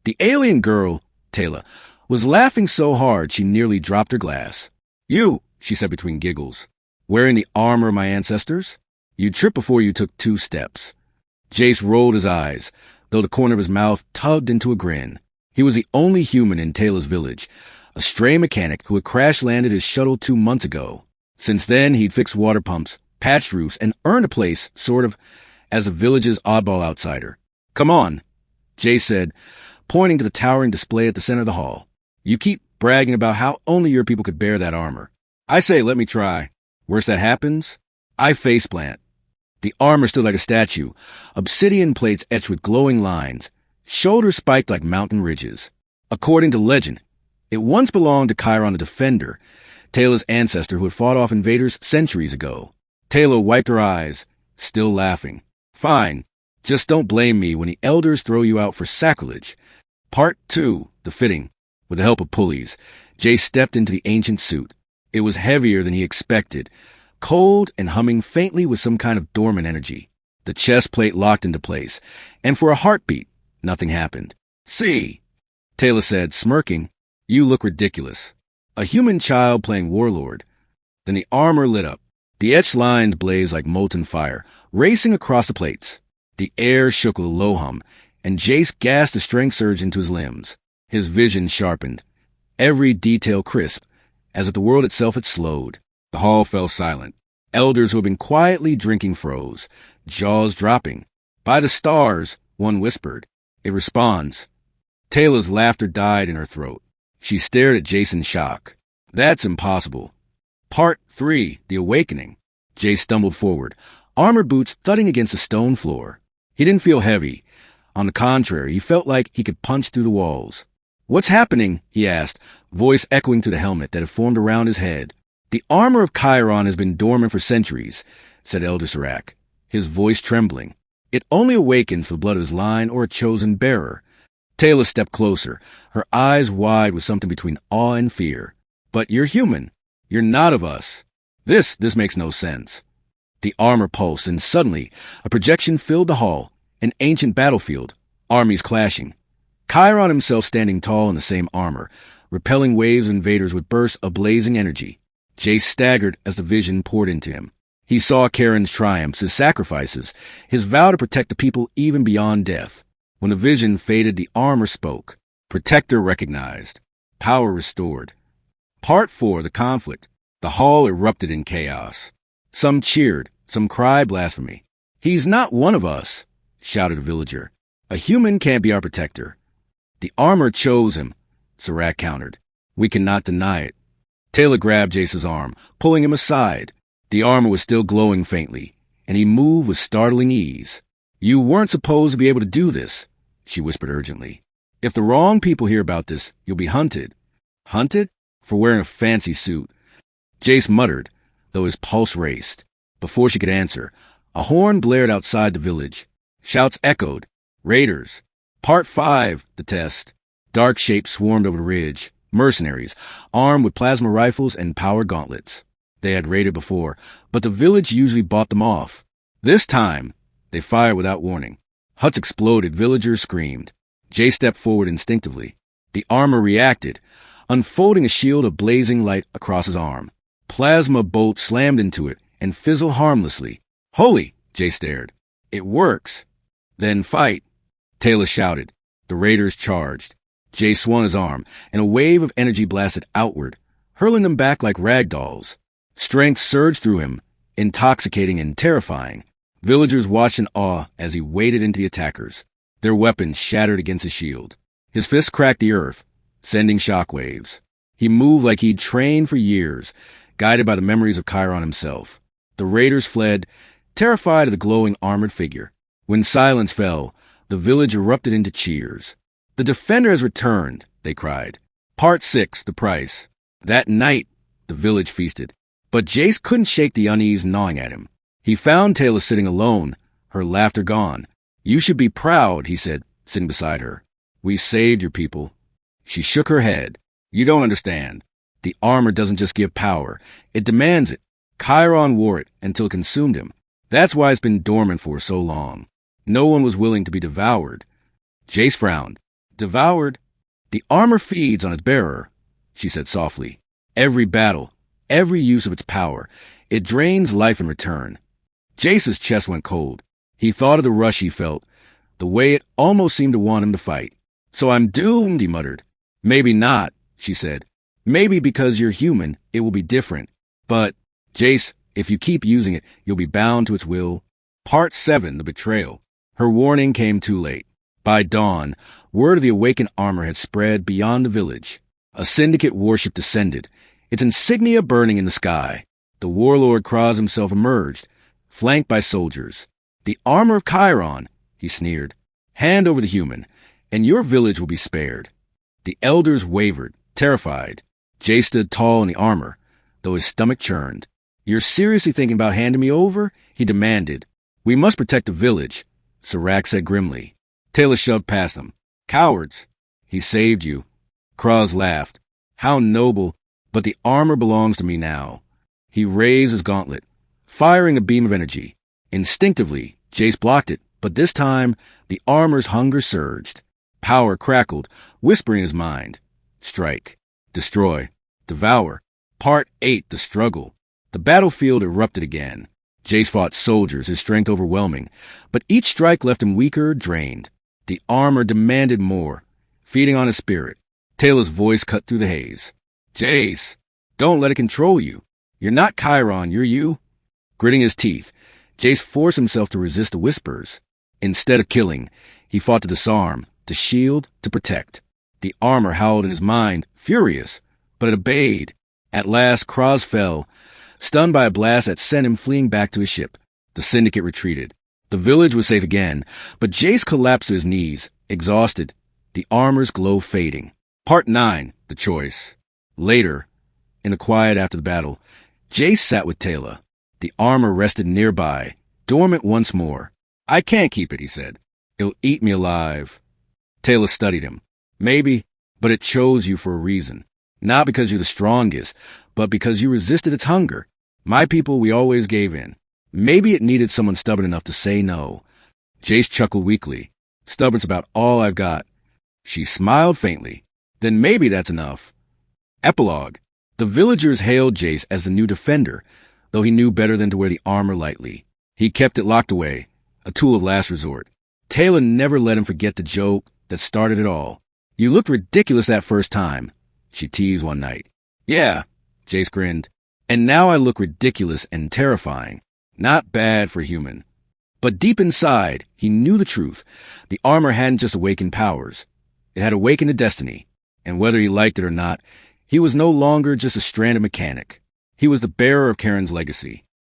The alien girl, Taylor, was laughing so hard she nearly dropped her glass. "You," she said between giggles, "wearing the armor of my ancestors? You'd trip before you took 2 steps. Jace rolled his eyes, though the corner of his mouth tugged into a grin. He was the only human in Taylor's village, a stray mechanic who had crash-landed his shuttle 2 months ago. Since then, he'd fixed water pumps, patched roofs, and earned a place, sort of, as the village's oddball outsider. "Come on," Jace said, pointing to the towering display at the center of the hall. "You keep bragging about how only your people could bear that armor. I say, let me try. Worst that happens, I faceplant." The armor stood like a statue, obsidian plates etched with glowing lines, shoulders spiked like mountain ridges. According to legend, it once belonged to Chiron the Defender, Taylor's ancestor who had fought off invaders centuries ago. Taylor wiped her eyes, still laughing. "Fine. Just don't blame me when the elders throw you out for sacrilege." Part 2, the fitting. With the help of pulleys, Jay stepped into the ancient suit. It was heavier than he expected, cold and humming faintly with some kind of dormant energy. The chest plate locked into place, and for a heartbeat, nothing happened. "See," Taylor said, smirking, "you look ridiculous. A human child playing warlord." Then the armor lit up. The etched lines blazed like molten fire, racing across the plates. The air shook with a low hum, and Jace gasped a strength surge into his limbs. His vision sharpened, every detail crisp, as if the world itself had slowed. The hall fell silent. Elders who had been quietly drinking froze, jaws dropping. "By the stars," one whispered. "It responds." Taylor's laughter died in her throat. She stared at Jace in shock. "That's impossible." Part 3, the awakening. Jace stumbled forward, armor boots thudding against the stone floor. He didn't feel heavy. On the contrary, he felt like he could punch through the walls. "What's happening?" he asked, voice echoing through the helmet that had formed around his head. "The armor of Chiron has been dormant for centuries," said Elder Serac, his voice trembling. "It only awakens for the blood of his line or a chosen bearer." Taylor stepped closer, her eyes wide with something between awe and fear. "But you're human. You're not of us. This makes no sense." The armor pulsed, and suddenly a projection filled the hall, an ancient battlefield, armies clashing. Chiron himself standing tall in the same armor, repelling waves of invaders with bursts of blazing energy. Jace staggered as the vision poured into him. He saw Charon's triumphs, his sacrifices, his vow to protect the people even beyond death. When the vision faded, the armor spoke. Protector recognized. Power restored. Part 4, the conflict. The hall erupted in chaos. Some cheered, some cried blasphemy. "He's not one of us," shouted a villager. "A human can't be our protector." "The armor chose him," Serac countered. "We cannot deny it." Taylor grabbed Jace's arm, pulling him aside. The armor was still glowing faintly, and he moved with startling ease. "You weren't supposed to be able to do this," she whispered urgently. "If the wrong people hear about this, you'll be hunted." "Hunted? For wearing a fancy suit." Jace muttered, though his pulse raced. Before she could answer, a horn blared outside the village. Shouts echoed. "Raiders." Part 5, the test. Dark shapes swarmed over the ridge. Mercenaries, armed with plasma rifles and power gauntlets. They had raided before, but the village usually bought them off. This time, they fired without warning. Huts exploded, villagers screamed. Jay stepped forward instinctively. The armor reacted, unfolding a shield of blazing light across his arm. Plasma bolts slammed into it and fizzled harmlessly. "Holy!" Jay stared. "It works." "Then fight," Taylor shouted. The raiders charged. Jay swung his arm, and a wave of energy blasted outward, hurling them back like rag dolls. Strength surged through him, intoxicating and terrifying. Villagers watched in awe as he waded into the attackers. Their weapons shattered against his shield. His fist cracked the earth, sending shockwaves. He moved like he'd trained for years, guided by the memories of Chiron himself. The raiders fled, terrified of the glowing armored figure. When silence fell, the village erupted into cheers. "The Defender has returned," they cried. Part 6, the price. That night, the village feasted. But Jace couldn't shake the unease gnawing at him. He found Taylor sitting alone, her laughter gone. "You should be proud," he said, sitting beside her. "We saved your people." She shook her head. "You don't understand. The armor doesn't just give power. It demands it. Chiron wore it until it consumed him. That's why it's been dormant for so long. No one was willing to be devoured." Jace frowned. Devoured. The armor feeds on its bearer, she said softly. Every battle, every use of its power, it drains life in return. Jace's chest went cold. He thought of the rush he felt, the way it almost seemed to want him to fight. So I'm doomed, he muttered. Maybe not, she said. Maybe because you're human, it will be different. But, Jace, if you keep using it, you'll be bound to its will. Part 7, The Betrayal. Her warning came too late. By dawn, word of the awakened armor had spread beyond the village. A syndicate warship descended, its insignia burning in the sky. The warlord Kraz himself emerged, flanked by soldiers. The armor of Chiron, he sneered. Hand over the human, and your village will be spared. The elders wavered, terrified. Jay stood tall in the armor, though his stomach churned. You're seriously thinking about handing me over? He demanded. We must protect the village, Serac said grimly. Taylor shoved past him. Cowards! He saved you. Kraz laughed. How noble, but the armor belongs to me now. He raised his gauntlet, firing a beam of energy. Instinctively, Jace blocked it, but this time, the armor's hunger surged. Power crackled, whispering in his mind. Strike. Destroy. Devour. Part 8, The Struggle. The battlefield erupted again. Jace fought soldiers, his strength overwhelming, but each strike left him weaker, drained. The armor demanded more, feeding on his spirit. Taylor's voice cut through the haze. Jace, don't let it control you. You're not Chiron, you're you. Gritting his teeth, Jace forced himself to resist the whispers. Instead of killing, he fought to disarm, to shield, to protect. The armor howled in his mind, furious, but it obeyed. At last, Kraz fell, stunned by a blast that sent him fleeing back to his ship. The syndicate retreated. The village was safe again, but Jace collapsed to his knees, exhausted, the armor's glow fading. Part 9, The Choice. Later, in the quiet after the battle, Jace sat with Taylor. The armor rested nearby, dormant once more. I can't keep it, he said. It'll eat me alive. Taylor studied him. Maybe, but it chose you for a reason. Not because you're the strongest, but because you resisted its hunger. My people, we always gave in. Maybe it needed someone stubborn enough to say no. Jace chuckled weakly. Stubborn's about all I've got. She smiled faintly. Then maybe that's enough. Epilogue. The villagers hailed Jace as the new defender, though he knew better than to wear the armor lightly. He kept it locked away, a tool of last resort. Taylor never let him forget the joke that started it all. You looked ridiculous that first time, she teased one night. Yeah, Jace grinned. And now I look ridiculous and terrifying. Not bad for human. But deep inside, he knew the truth. The armor hadn't just awakened powers. It had awakened a destiny. And whether he liked it or not, he was no longer just a stranded mechanic. He was the bearer of Karen's legacy.